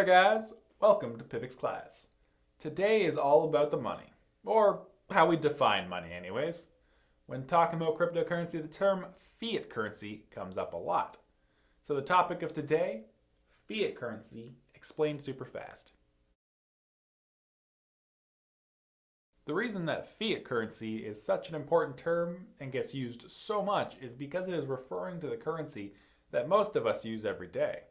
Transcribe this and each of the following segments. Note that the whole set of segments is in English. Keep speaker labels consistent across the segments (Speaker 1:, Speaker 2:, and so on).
Speaker 1: there guys, welcome to Pivot's class. Today is all about the money, or how we define money anyways. When talking about cryptocurrency, the term fiat currency comes up a lot. So the topic of today, fiat currency explained super fast. The reason that fiat currency is such an important term and gets used so much is because it is referring to the currency that most of us use every day.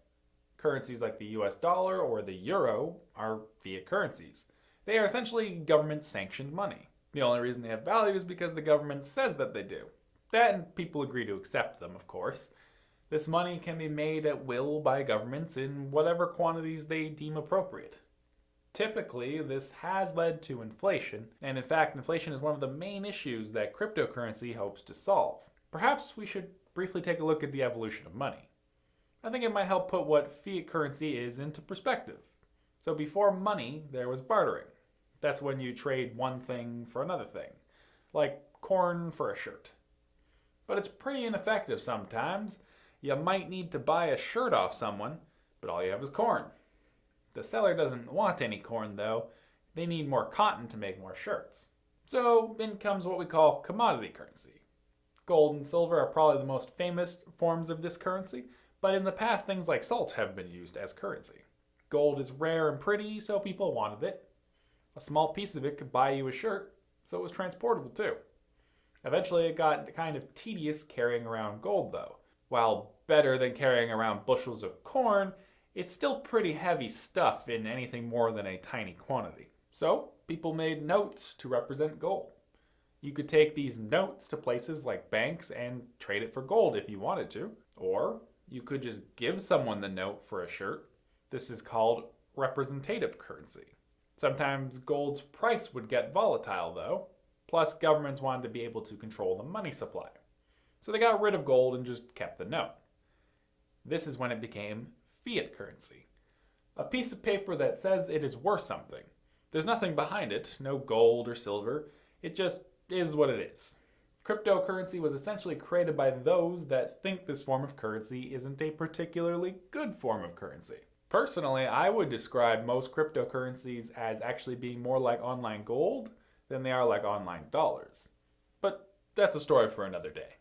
Speaker 1: Currencies like the US dollar or the euro are fiat currencies. They are essentially government-sanctioned money. The only reason they have value is because the government says that they do. That and people agree to accept them, of course. This money can be made at will by governments in whatever quantities they deem appropriate. Typically, this has led to inflation, and in fact, inflation is one of the main issues that cryptocurrency hopes to solve. Perhaps we should briefly take a look at the evolution of money. I think it might help put what fiat currency is into perspective. So before money, there was bartering. That's when you trade one thing for another thing, like corn for a shirt. But it's pretty ineffective sometimes. You might need to buy a shirt off someone, but all you have is corn. The seller doesn't want any corn though. They need more cotton to make more shirts. So in comes what we call commodity currency. Gold and silver are probably the most famous forms of this currency, but in the past things like salt have been used as currency. Gold is rare and pretty, so people wanted it. A small piece of it could buy you a shirt, so it was transportable too. Eventually it got kind of tedious carrying around gold though. While better than carrying around bushels of corn, it's still pretty heavy stuff in anything more than a tiny quantity. So people made notes to represent gold. You could take these notes to places like banks and trade it for gold if you wanted to, or you could just give someone the note for a shirt. This is called representative currency. Sometimes gold's price would get volatile though, plus governments wanted to be able to control the money supply. So they got rid of gold and just kept the note. This is when it became fiat currency. A piece of paper that says it is worth something. There's nothing behind it, no gold or silver, it just is what it is. Cryptocurrency was essentially created by those that think this form of currency isn't a particularly good form of currency. Personally, I would describe most cryptocurrencies as actually being more like online gold than they are like online dollars. But that's a story for another day.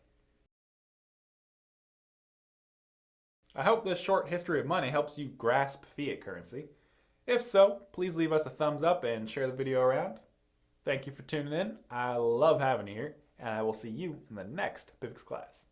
Speaker 1: I hope this short history of money helps you grasp fiat currency. If so, please leave us a thumbs up and share the video around. Thank you for tuning in. I love having you here, and I will see you in the next Pivot's class.